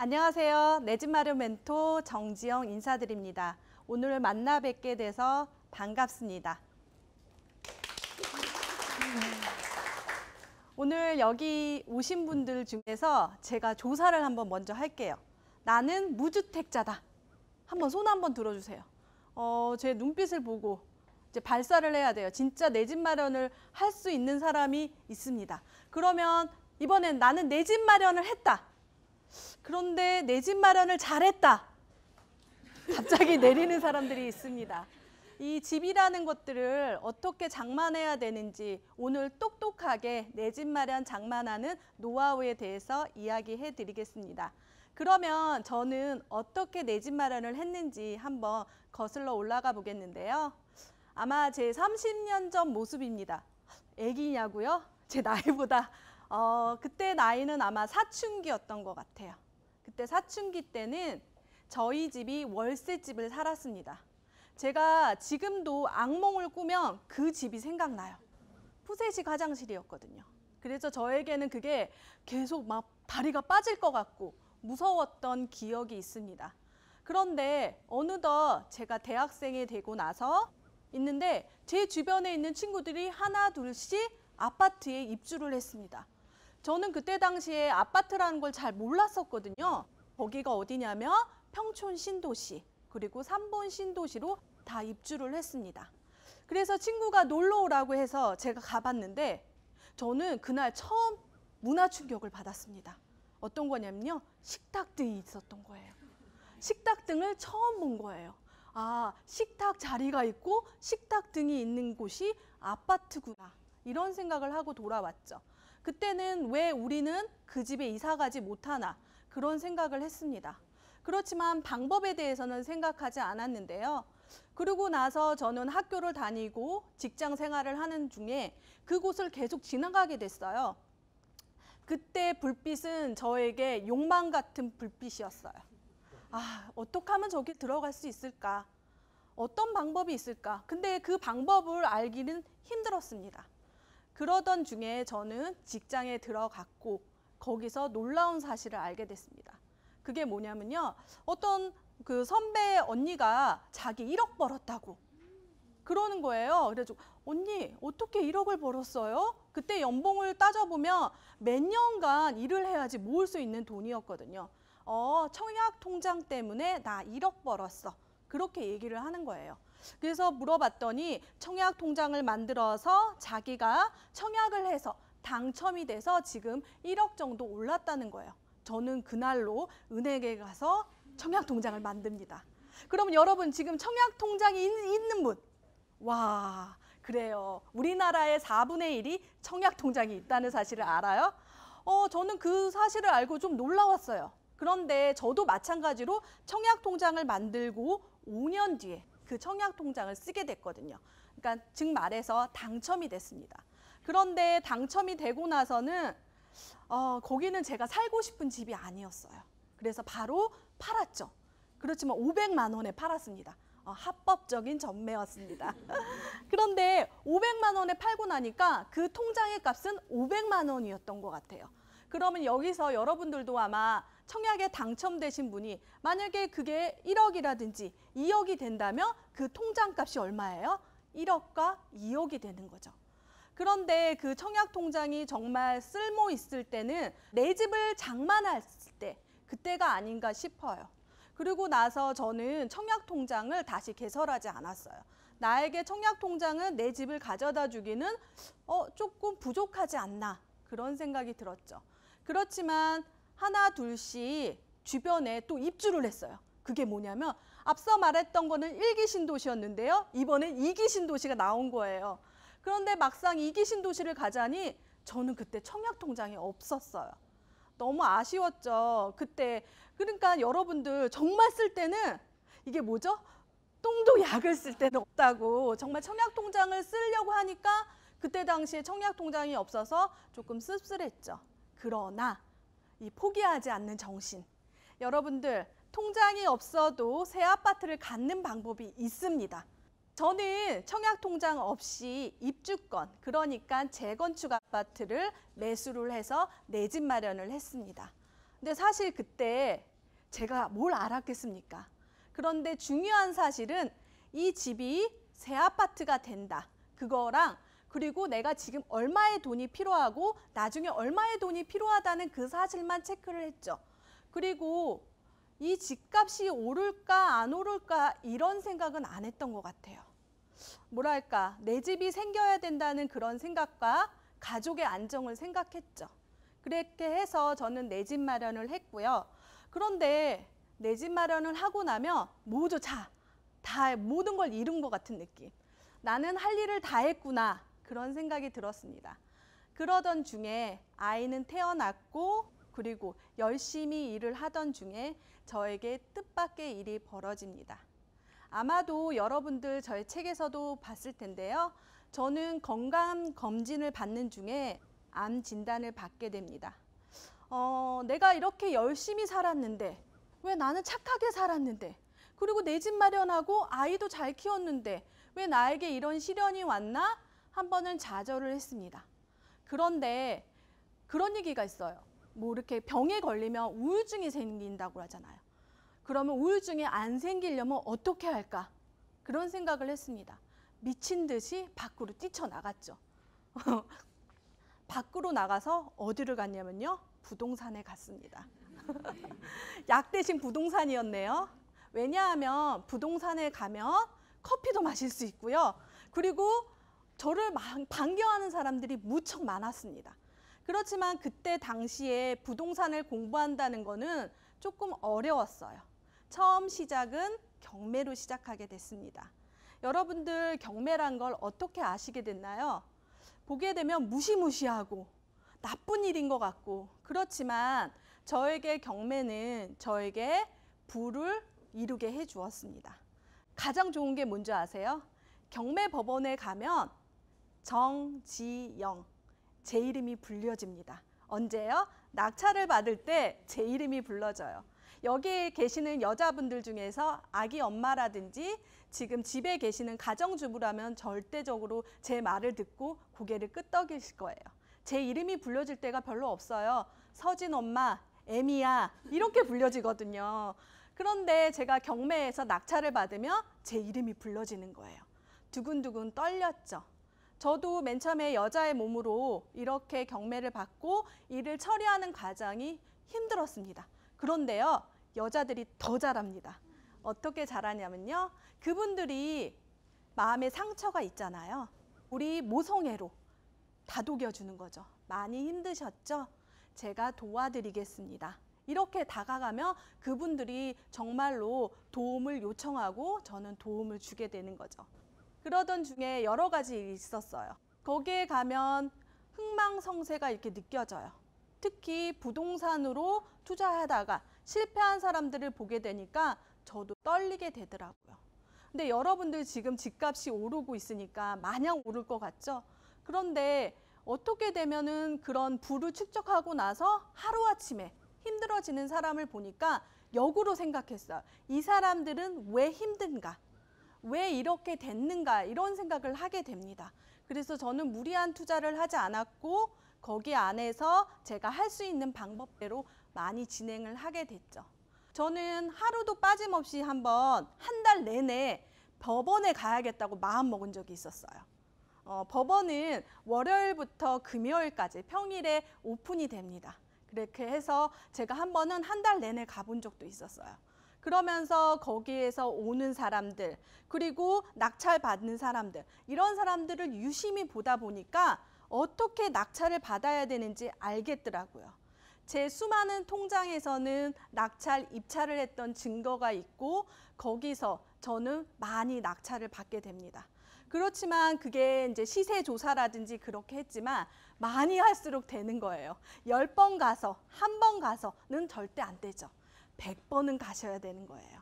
안녕하세요. 내 집 마련 멘토 정지영 인사드립니다. 오늘 만나 뵙게 돼서 반갑습니다. 오늘 여기 오신 분들 중에서 제가 조사를 한번 먼저 할게요. 나는 무주택자다. 한번 손 한번 들어주세요. 제 눈빛을 보고 이제 발사를 해야 돼요. 진짜 내 집 마련을 할 수 있는 사람이 있습니다. 그러면 이번엔 나는 내 집 마련을 했다. 그런데 내 집 마련을 잘했다. 갑자기 내리는 사람들이 있습니다. 이 집이라는 것들을 어떻게 장만해야 되는지 오늘 똑똑하게 내 집 마련 장만하는 노하우에 대해서 이야기해 드리겠습니다. 그러면 저는 어떻게 내 집 마련을 했는지 한번 거슬러 올라가 보겠는데요. 아마 제 30년 전 모습입니다. 애기냐고요? 제 나이보다 그때 나이는 아마 사춘기였던 것 같아요. 그때 사춘기 때는 저희 집이 월세집을 살았습니다. 제가 지금도 악몽을 꾸면 그 집이 생각나요. 푸세식 화장실이었거든요. 그래서 저에게는 그게 계속 막 다리가 빠질 것 같고 무서웠던 기억이 있습니다. 그런데 어느덧 제가 대학생이 되고 나서 있는데 제 주변에 있는 친구들이 하나 둘씩 아파트에 입주를 했습니다. 저는 그때 당시에 아파트라는 걸 잘 몰랐었거든요. 거기가 어디냐면 평촌 신도시 그리고 삼본 신도시로 다 입주를 했습니다. 그래서 친구가 놀러 오라고 해서 제가 가봤는데 저는 그날 처음 문화 충격을 받았습니다. 어떤 거냐면요. 식탁등이 있었던 거예요. 식탁등을 처음 본 거예요. 아, 식탁 자리가 있고 식탁등이 있는 곳이 아파트구나. 이런 생각을 하고 돌아왔죠. 그때는 왜 우리는 그 집에 이사 가지 못하나 그런 생각을 했습니다. 그렇지만 방법에 대해서는 생각하지 않았는데요. 그러고 나서 저는 학교를 다니고 직장 생활을 하는 중에 그곳을 계속 지나가게 됐어요. 그때 불빛은 저에게 욕망 같은 불빛이었어요. 아, 어떻게 하면 저기 들어갈 수 있을까? 어떤 방법이 있을까? 근데 그 방법을 알기는 힘들었습니다. 그러던 중에 저는 직장에 들어갔고 거기서 놀라운 사실을 알게 됐습니다. 그게 뭐냐면요. 어떤 그 선배 언니가 자기 1억 벌었다고 그러는 거예요. 그래서 언니 어떻게 1억을 벌었어요? 그때 연봉을 따져보면 몇 년간 일을 해야지 모을 수 있는 돈이었거든요. 청약 통장 때문에 나 1억 벌었어. 그렇게 얘기를 하는 거예요. 그래서 물어봤더니 청약 통장을 만들어서 자기가 청약을 해서 당첨이 돼서 지금 1억 정도 올랐다는 거예요. 저는 그날로 은행에 가서 청약 통장을 만듭니다. 그러면 여러분 지금 청약 통장이 있는 분? 와, 그래요. 우리나라의 4분의 1이 청약 통장이 있다는 사실을 알아요? 저는 그 사실을 알고 좀 놀라웠어요. 그런데 저도 마찬가지로 청약 통장을 만들고 5년 뒤에 그 청약 통장을 쓰게 됐거든요. 그러니까 즉 말해서 당첨이 됐습니다. 그런데 당첨이 되고 나서는 거기는 제가 살고 싶은 집이 아니었어요. 그래서 바로 팔았죠. 그렇지만 500만 원에 팔았습니다. 합법적인 전매였습니다. 그런데 500만 원에 팔고 나니까 그 통장의 값은 500만 원이었던 것 같아요. 그러면 여기서 여러분들도 아마 청약에 당첨되신 분이 만약에 그게 1억이라든지 2억이 된다면 그 통장값이 얼마예요? 1억과 2억이 되는 거죠. 그런데 그 청약 통장이 정말 쓸모 있을 때는 내 집을 장만했을 때 그때가 아닌가 싶어요. 그리고 나서 저는 청약 통장을 다시 개설하지 않았어요. 나에게 청약 통장은 내 집을 가져다 주기는 조금 부족하지 않나 그런 생각이 들었죠. 그렇지만 하나 둘씩 주변에 또 입주를 했어요. 그게 뭐냐면 앞서 말했던 거는 1기 신도시였는데요. 이번엔 2기 신도시가 나온 거예요. 그런데 막상 2기 신도시를 가자니 저는 그때 청약 통장이 없었어요. 너무 아쉬웠죠. 그때 그러니까 여러분들 정말 쓸 때는 이게 뭐죠? 똥도 약을 쓸 때는 없다고 정말 청약 통장을 쓰려고 하니까 그때 당시에 청약 통장이 없어서 조금 씁쓸했죠. 그러나 이 포기하지 않는 정신. 여러분들 통장이 없어도 새 아파트를 갖는 방법이 있습니다. 저는 청약통장 없이 입주권, 그러니까 재건축 아파트를 매수를 해서 내 집 마련을 했습니다. 근데 사실 그때 제가 뭘 알았겠습니까? 그런데 중요한 사실은 이 집이 새 아파트가 된다. 그거랑 그리고 내가 지금 얼마의 돈이 필요하고 나중에 얼마의 돈이 필요하다는 그 사실만 체크를 했죠. 그리고 이 집값이 오를까 안 오를까 이런 생각은 안 했던 것 같아요. 뭐랄까, 내 집이 생겨야 된다는 그런 생각과 가족의 안정을 생각했죠. 그렇게 해서 저는 내 집 마련을 했고요. 그런데 내 집 마련을 하고 나면 모두 다 모든 걸 이룬 것 같은 느낌. 나는 할 일을 다 했구나. 그런 생각이 들었습니다. 그러던 중에 아이는 태어났고 그리고 열심히 일을 하던 중에 저에게 뜻밖의 일이 벌어집니다. 아마도 여러분들 저의 책에서도 봤을 텐데요. 저는 건강검진을 받는 중에 암 진단을 받게 됩니다. 내가 이렇게 열심히 살았는데 왜 나는 착하게 살았는데 그리고 내 집 마련하고 아이도 잘 키웠는데 왜 나에게 이런 시련이 왔나? 한 번은 좌절을 했습니다. 그런데 그런 얘기가 있어요. 뭐 이렇게 병에 걸리면 우울증이 생긴다고 하잖아요. 그러면 우울증이 안 생기려면 어떻게 할까? 그런 생각을 했습니다. 미친 듯이 밖으로 뛰쳐나갔죠. 밖으로 나가서 어디를 갔냐면요. 부동산에 갔습니다. 약 대신 부동산이었네요. 왜냐하면 부동산에 가면 커피도 마실 수 있고요. 그리고 저를 반겨하는 사람들이 무척 많았습니다. 그렇지만 그때 당시에 부동산을 공부한다는 거는 조금 어려웠어요. 처음 시작은 경매로 시작하게 됐습니다. 여러분들 경매란 걸 어떻게 아시게 됐나요? 보게 되면 무시무시하고 나쁜 일인 것 같고 그렇지만 저에게 경매는 저에게 부를 이루게 해 주었습니다. 가장 좋은 게 뭔지 아세요? 경매 법원에 가면 정지영 제 이름이 불려집니다. 언제요? 낙찰을 받을 때 제 이름이 불러져요. 여기에 계시는 여자분들 중에서 아기 엄마라든지 지금 집에 계시는 가정주부라면 절대적으로 제 말을 듣고 고개를 끄덕이실 거예요. 제 이름이 불려질 때가 별로 없어요. 서진 엄마, 애미야 이렇게 불려지거든요. 그런데 제가 경매에서 낙찰을 받으면 제 이름이 불러지는 거예요. 두근두근 떨렸죠. 저도 맨 처음에 여자의 몸으로 이렇게 경매를 받고 일을 처리하는 과정이 힘들었습니다. 그런데요, 여자들이 더 잘합니다. 어떻게 잘하냐면요. 그분들이 마음에 상처가 있잖아요. 우리 모성애로 다독여주는 거죠. 많이 힘드셨죠? 제가 도와드리겠습니다. 이렇게 다가가면 그분들이 정말로 도움을 요청하고 저는 도움을 주게 되는 거죠. 그러던 중에 여러 가지 일이 있었어요. 거기에 가면 흥망성쇠가 이렇게 느껴져요. 특히 부동산으로 투자하다가 실패한 사람들을 보게 되니까 저도 떨리게 되더라고요. 근데 여러분들 지금 집값이 오르고 있으니까 마냥 오를 것 같죠? 그런데 어떻게 되면은 그런 부를 축적하고 나서 하루아침에 힘들어지는 사람을 보니까 역으로 생각했어요. 이 사람들은 왜 힘든가? 왜 이렇게 됐는가? 이런 생각을 하게 됩니다. 그래서 저는 무리한 투자를 하지 않았고 거기 안에서 제가 할 수 있는 방법대로 많이 진행을 하게 됐죠. 저는 하루도 빠짐없이 한 달 내내 법원에 가야겠다고 마음먹은 적이 있었어요. 법원은 월요일부터 금요일까지 평일에 오픈이 됩니다. 그렇게 해서 제가 한 달 내내 가본 적도 있었어요. 그러면서 거기에서 오는 사람들 그리고 낙찰 받는 사람들 이런 사람들을 유심히 보다 보니까 어떻게 낙찰을 받아야 되는지 알겠더라고요. 제 수많은 통장에서는 낙찰 입찰을 했던 증거가 있고 거기서 저는 많이 낙찰을 받게 됩니다. 그렇지만 그게 이제 시세 조사라든지 그렇게 했지만 많이 할수록 되는 거예요. 10번 가서 한 번 가서는 절대 안 되죠. 100번은 가셔야 되는 거예요.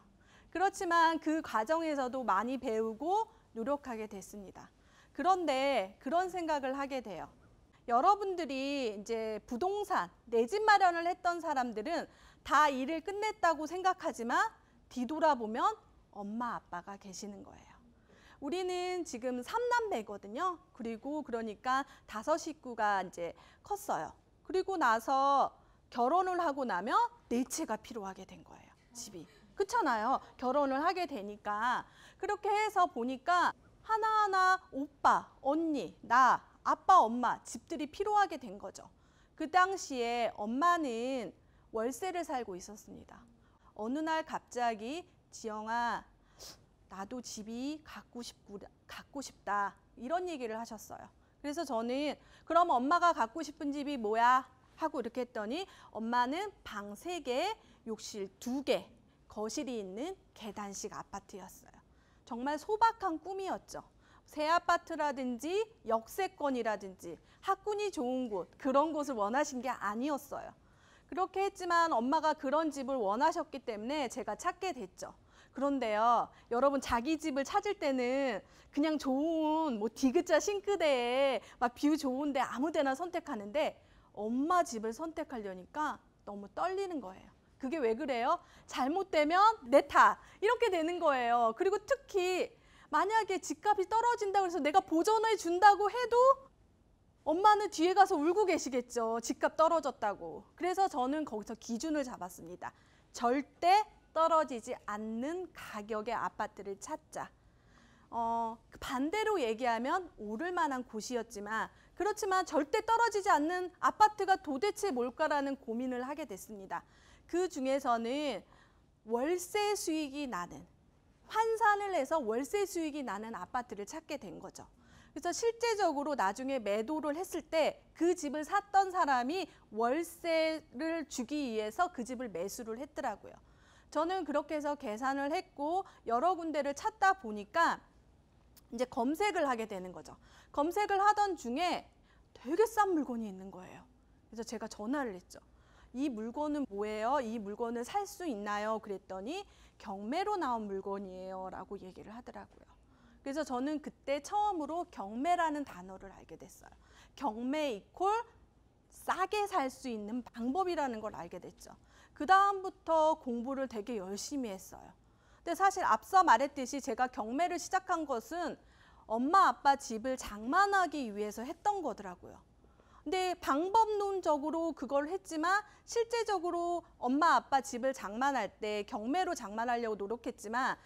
그렇지만 그 과정에서도 많이 배우고 노력하게 됐습니다. 그런데 그런 생각을 하게 돼요. 여러분들이 이제 부동산, 내 집 마련을 했던 사람들은 다 일을 끝냈다고 생각하지만 뒤돌아보면 엄마, 아빠가 계시는 거예요. 우리는 지금 3남매거든요. 그리고 그러니까 5 식구가 이제 컸어요. 그리고 나서 결혼을 하고 나면 4채가 필요하게 된 거예요. 집이. 그렇잖아요. 결혼을 하게 되니까. 그렇게 해서 보니까 하나하나 오빠, 언니, 나, 아빠, 엄마 집들이 필요하게 된 거죠. 그 당시에 엄마는 월세를 살고 있었습니다. 어느 날 갑자기 지영아, 나도 집이 갖고 싶다. 이런 얘기를 하셨어요. 그래서 저는 그럼 엄마가 갖고 싶은 집이 뭐야? 하고 이렇게 했더니 엄마는 방 3개, 욕실 2개, 거실이 있는 계단식 아파트였어요. 정말 소박한 꿈이었죠. 새 아파트라든지 역세권이라든지 학군이 좋은 곳, 그런 곳을 원하신 게 아니었어요. 그렇게 했지만 엄마가 그런 집을 원하셨기 때문에 제가 찾게 됐죠. 그런데요, 여러분 자기 집을 찾을 때는 그냥 좋은 뭐 디귿자 싱크대에 막 뷰 좋은데 아무 데나 선택하는데 엄마 집을 선택하려니까 너무 떨리는 거예요. 그게 왜 그래요? 잘못되면 내 탓 이렇게 되는 거예요. 그리고 특히 만약에 집값이 떨어진다고 해서 내가 보전해 준다고 해도 엄마는 뒤에 가서 울고 계시겠죠. 집값 떨어졌다고. 그래서 저는 거기서 기준을 잡았습니다. 절대 떨어지지 않는 가격의 아파트를 찾자. 반대로 얘기하면 오를 만한 곳이었지만 그렇지만 절대 떨어지지 않는 아파트가 도대체 뭘까라는 고민을 하게 됐습니다. 그 중에서는 월세 수익이 나는, 환산을 해서 월세 수익이 나는 아파트를 찾게 된 거죠. 그래서 실제적으로 나중에 매도를 했을 때 그 집을 샀던 사람이 월세를 주기 위해서 그 집을 매수를 했더라고요. 저는 그렇게 해서 계산을 했고 여러 군데를 찾다 보니까 이제 검색을 하게 되는 거죠. 검색을 하던 중에 되게 싼 물건이 있는 거예요. 그래서 제가 전화를 했죠. 이 물건은 뭐예요? 이 물건을 살 수 있나요? 그랬더니 경매로 나온 물건이에요 라고 얘기를 하더라고요. 그래서 저는 그때 처음으로 경매라는 단어를 알게 됐어요. 경매 이퀄 싸게 살 수 있는 방법이라는 걸 알게 됐죠. 그 다음부터 공부를 되게 열심히 했어요. 근데 사실 앞서 말했듯이 제가 경매를 시작한 것은 엄마 아빠 집을 장만하기 위해서 했던 거더라고요. 근데 방법론적으로 그걸 했지만 실제적으로 엄마 아빠 집을 장만할 때 경매로 장만하려고 노력했지만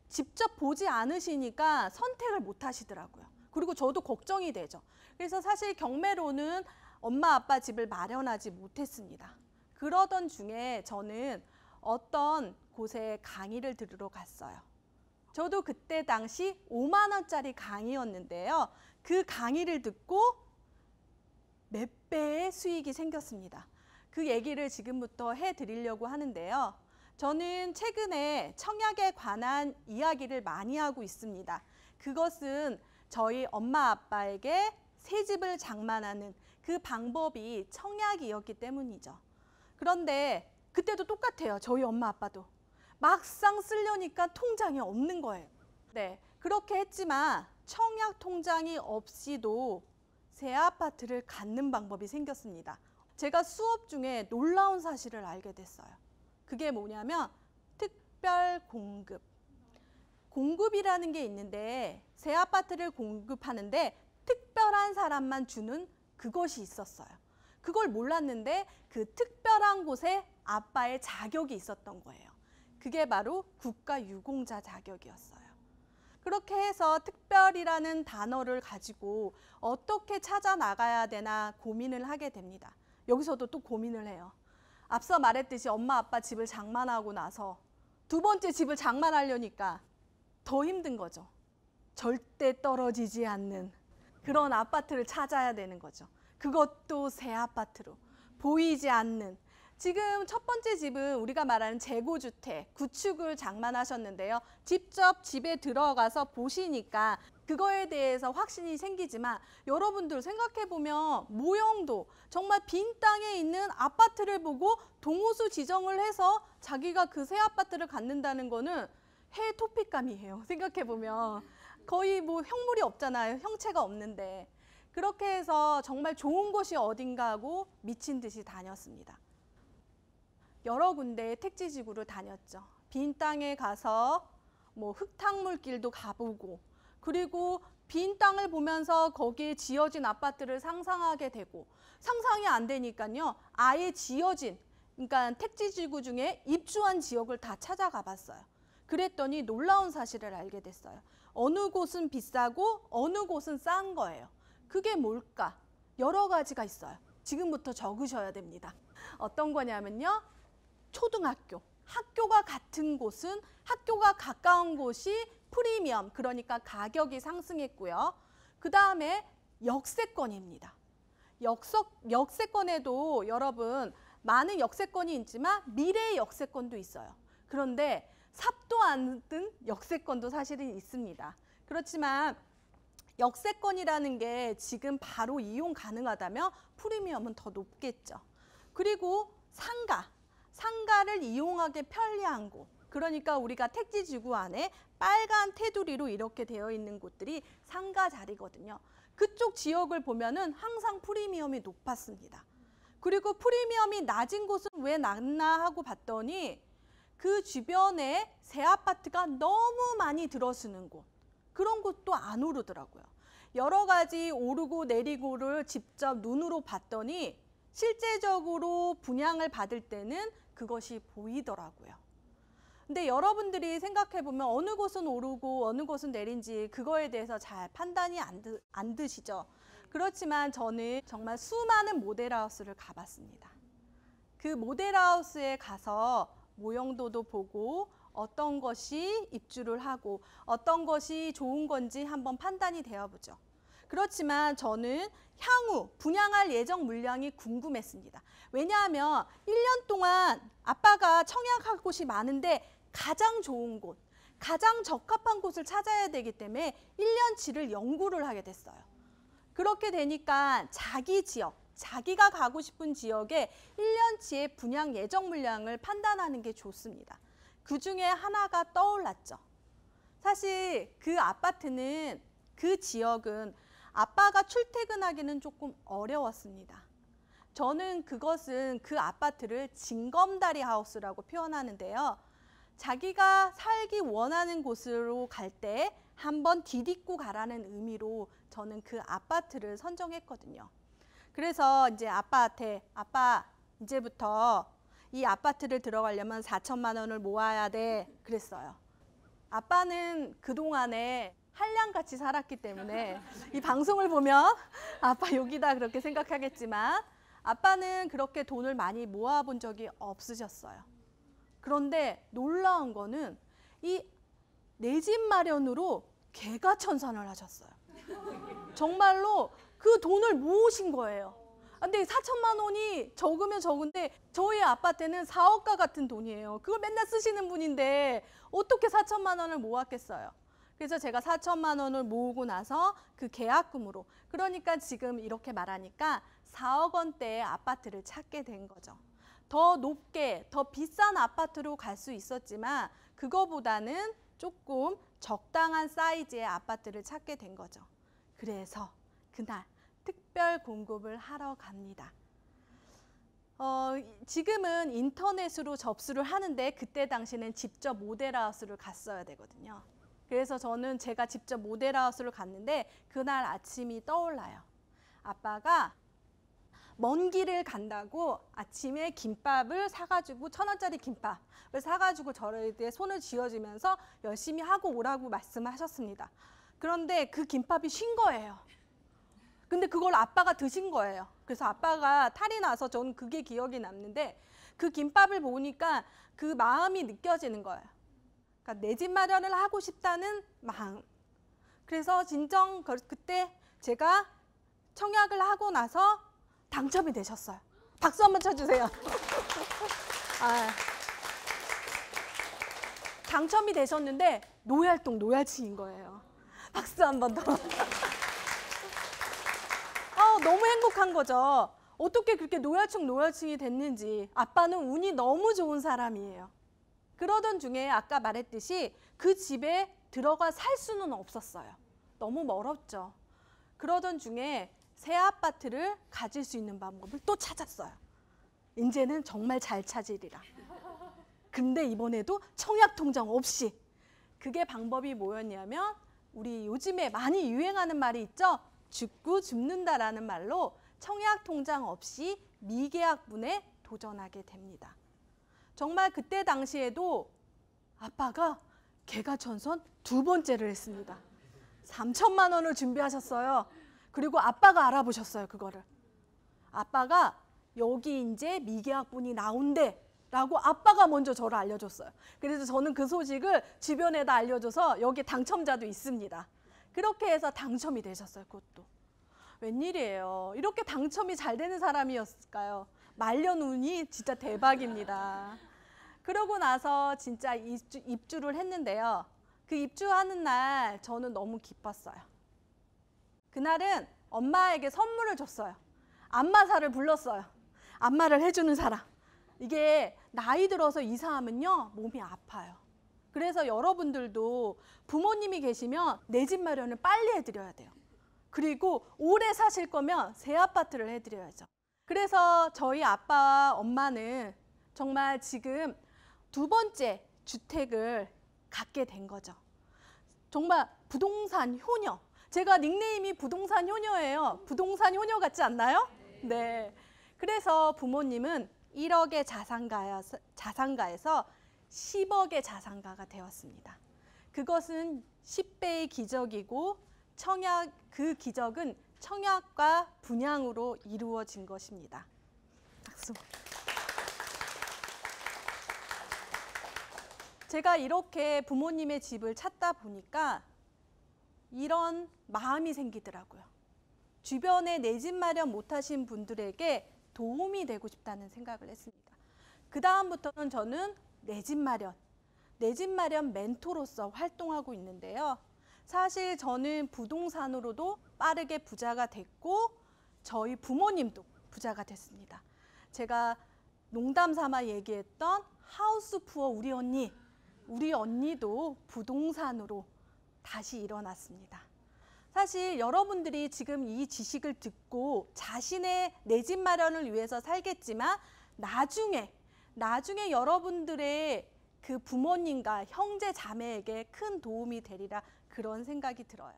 직접 보지 않으시니까 선택을 못 하시더라고요. 그리고 저도 걱정이 되죠. 그래서 사실 경매로는 엄마 아빠 집을 마련하지 못했습니다. 그러던 중에 저는 어떤 곳에 강의를 들으러 갔어요. 저도 그때 당시 5만 원짜리 강의였는데요. 그 강의를 듣고 몇 배의 수익이 생겼습니다. 그 얘기를 지금부터 해드리려고 하는데요. 저는 최근에 청약에 관한 이야기를 많이 하고 있습니다. 그것은 저희 엄마 아빠에게 새 집을 장만하는 그 방법이 청약이었기 때문이죠. 그런데 그때도 똑같아요. 저희 엄마 아빠도. 막상 쓰려니까 통장이 없는 거예요. 네, 그렇게 했지만 청약 통장이 없이도 새 아파트를 갖는 방법이 생겼습니다. 제가 수업 중에 놀라운 사실을 알게 됐어요. 그게 뭐냐면 특별 공급. 공급이라는 게 있는데 새 아파트를 공급하는데 특별한 사람만 주는 그것이 있었어요. 그걸 몰랐는데 그 특별한 곳에 아빠의 자격이 있었던 거예요. 그게 바로 국가유공자 자격이었어요. 그렇게 해서 특별이라는 단어를 가지고 어떻게 찾아 나가야 되나 고민을 하게 됩니다. 여기서도 또 고민을 해요. 앞서 말했듯이 엄마 아빠 집을 장만하고 나서 두 번째 집을 장만하려니까 더 힘든 거죠. 절대 떨어지지 않는 그런 아파트를 찾아야 되는 거죠. 그것도 새 아파트로 보이지 않는. 지금 첫 번째 집은 우리가 말하는 재고주택, 구축을 장만하셨는데요. 직접 집에 들어가서 보시니까 그거에 대해서 확신이 생기지만 여러분들 생각해보면 모형도 정말 빈 땅에 있는 아파트를 보고 동호수 지정을 해서 자기가 그 새 아파트를 갖는다는 거는 해토픽감이에요. 생각해보면 거의 뭐 형물이 없잖아요. 형체가 없는데. 그렇게 해서 정말 좋은 곳이 어딘가 하고 미친 듯이 다녔습니다. 여러 군데의 택지지구를 다녔죠. 빈 땅에 가서 뭐 흙탕물길도 가보고 그리고 빈 땅을 보면서 거기에 지어진 아파트를 상상하게 되고 상상이 안 되니까요. 아예 지어진 그러니까 택지지구 중에 입주한 지역을 다 찾아가 봤어요. 그랬더니 놀라운 사실을 알게 됐어요. 어느 곳은 비싸고 어느 곳은 싼 거예요. 그게 뭘까? 여러 가지가 있어요. 지금부터 적으셔야 됩니다. 어떤 거냐면요. 초등학교. 학교가 같은 곳은 학교가 가까운 곳이 프리미엄, 그러니까 가격이 상승했고요. 그 다음에 역세권입니다. 역세권에도 여러분 많은 역세권이 있지만 미래의 역세권도 있어요. 그런데 삽도 안 든 역세권도 사실은 있습니다. 그렇지만 역세권이라는 게 지금 바로 이용 가능하다면 프리미엄은 더 높겠죠. 그리고 상가를 이용하기 편리한 곳. 그러니까 우리가 택지지구 안에 빨간 테두리로 이렇게 되어 있는 곳들이 상가 자리거든요. 그쪽 지역을 보면은 항상 프리미엄이 높았습니다. 그리고 프리미엄이 낮은 곳은 왜 낮나 하고 봤더니 그 주변에 새 아파트가 너무 많이 들어서는 곳, 그런 곳도 안 오르더라고요. 여러 가지 오르고 내리고를 직접 눈으로 봤더니 실제적으로 분양을 받을 때는 그것이 보이더라고요. 근데 여러분들이 생각해보면 어느 곳은 오르고 어느 곳은 내린지 그거에 대해서 잘 판단이 안 드시죠. 그렇지만 저는 정말 수많은 모델하우스를 가봤습니다. 그 모델하우스에 가서 모형도도 보고 어떤 것이 입주를 하고 어떤 것이 좋은 건지 한번 판단이 되어보죠. 그렇지만 저는 향후 분양할 예정 물량이 궁금했습니다. 왜냐하면 1년 동안 아빠가 청약할 곳이 많은데 가장 좋은 곳, 가장 적합한 곳을 찾아야 되기 때문에 1년치를 연구를 하게 됐어요. 그렇게 되니까 자기 지역, 자기가 가고 싶은 지역에 1년치의 분양 예정 물량을 판단하는 게 좋습니다. 그 중에 하나가 떠올랐죠. 사실 그 아파트는, 그 지역은 아빠가 출퇴근하기는 조금 어려웠습니다. 저는 그것은 그 아파트를 징검다리 하우스라고 표현하는데요. 자기가 살기 원하는 곳으로 갈 때 한번 디딛고 가라는 의미로 저는 그 아파트를 선정했거든요. 그래서 이제 아빠한테 아빠 이제부터 이 아파트를 들어가려면 4천만 원을 모아야 돼 그랬어요. 아빠는 그동안에 한량같이 살았기 때문에 이 방송을 보면 아빠 여기다 그렇게 생각하겠지만 아빠는 그렇게 돈을 많이 모아본 적이 없으셨어요. 그런데 놀라운 거는 이 내 집 마련으로 개가천선을 하셨어요. 정말로 그 돈을 모으신 거예요. 근데 4천만 원이 적으면 적은데 저희 아빠한테는 4억과 같은 돈이에요. 그걸 맨날 쓰시는 분인데 어떻게 4천만 원을 모았겠어요. 그래서 제가 4천만 원을 모으고 나서 그 계약금으로, 그러니까 지금 이렇게 말하니까 4억 원대의 아파트를 찾게 된 거죠. 더 높게, 더 비싼 아파트로 갈 수 있었지만 그거보다는 조금 적당한 사이즈의 아파트를 찾게 된 거죠. 그래서 그날 특별 공급을 하러 갑니다. 지금은 인터넷으로 접수를 하는데 그때 당시는 직접 모델하우스를 갔어야 되거든요. 그래서 저는 제가 직접 모델하우스를 갔는데 그날 아침이 떠올라요. 아빠가 먼 길을 간다고 아침에 김밥을 사가지고 1,000원짜리 김밥을 사가지고 저에게 손을 쥐어주면서 열심히 하고 오라고 말씀하셨습니다. 그런데 그 김밥이 쉰 거예요. 근데 그걸 아빠가 드신 거예요. 그래서 아빠가 탈이 나서 저는 그게 기억이 남는데 그 김밥을 보니까 그 마음이 느껴지는 거예요. 그러니까 내 집 마련을 하고 싶다는 마음. 그래서 진정 그때 제가 청약을 하고 나서 당첨이 되셨어요. 박수 한번 쳐주세요. 당첨이 되셨는데 노얄동 노얄층인 거예요. 박수 한번 더. 너무 행복한 거죠. 어떻게 그렇게 노얄층이 됐는지. 아빠는 운이 너무 좋은 사람이에요. 그러던 중에 아까 말했듯이 그 집에 들어가 살 수는 없었어요. 너무 멀었죠. 그러던 중에 새 아파트를 가질 수 있는 방법을 또 찾았어요. 이제는 정말 잘 찾으리라. 근데 이번에도 청약통장 없이. 그게 방법이 뭐였냐면 우리 요즘에 많이 유행하는 말이 있죠. 죽고 줍는다라는 말로 청약통장 없이 미계약분에 도전하게 됩니다. 정말 그때 당시에도 아빠가 개가천선 2번째를 했습니다. 3천만 원을 준비하셨어요. 그리고 아빠가 알아보셨어요, 그거를. 아빠가 여기 이제 미계학분이 나온대 라고 아빠가 먼저 저를 알려줬어요. 그래서 저는 그 소식을 주변에다 알려줘서 여기 당첨자도 있습니다. 그렇게 해서 당첨이 되셨어요, 그것도. 웬일이에요. 이렇게 당첨이 잘 되는 사람이었을까요? 말년운이 진짜 대박입니다. 그러고 나서 진짜 입주를 했는데요. 그 입주하는 날 저는 너무 기뻤어요. 그날은 엄마에게 선물을 줬어요. 안마사를 불렀어요. 안마를 해주는 사람. 이게 나이 들어서 이사하면요, 몸이 아파요. 그래서 여러분들도 부모님이 계시면 내 집 마련을 빨리 해드려야 돼요. 그리고 오래 사실 거면 새 아파트를 해드려야죠. 그래서 저희 아빠와 엄마는 정말 지금 2번째 주택을 갖게 된 거죠. 정말 부동산 효녀. 제가 닉네임이 부동산 효녀예요. 부동산 효녀 같지 않나요? 네. 그래서 부모님은 1억의 자산가에서 10억의 자산가가 되었습니다. 그것은 10배의 기적이고 그 기적은 청약과 분양으로 이루어진 것입니다. 박수. 제가 이렇게 부모님의 집을 찾다 보니까 이런 마음이 생기더라고요. 주변에 내 집 마련 못하신 분들에게 도움이 되고 싶다는 생각을 했습니다. 그 다음부터는 저는 내 집 마련 멘토로서 활동하고 있는데요. 사실 저는 부동산으로도 빠르게 부자가 됐고 저희 부모님도 부자가 됐습니다. 제가 농담 삼아 얘기했던 하우스 푸어 우리 언니도 부동산으로 다시 일어났습니다. 사실 여러분들이 지금 이 지식을 듣고 자신의 내 집 마련을 위해서 살겠지만 나중에 여러분들의 그 부모님과 형제 자매에게 큰 도움이 되리라 그런 생각이 들어요.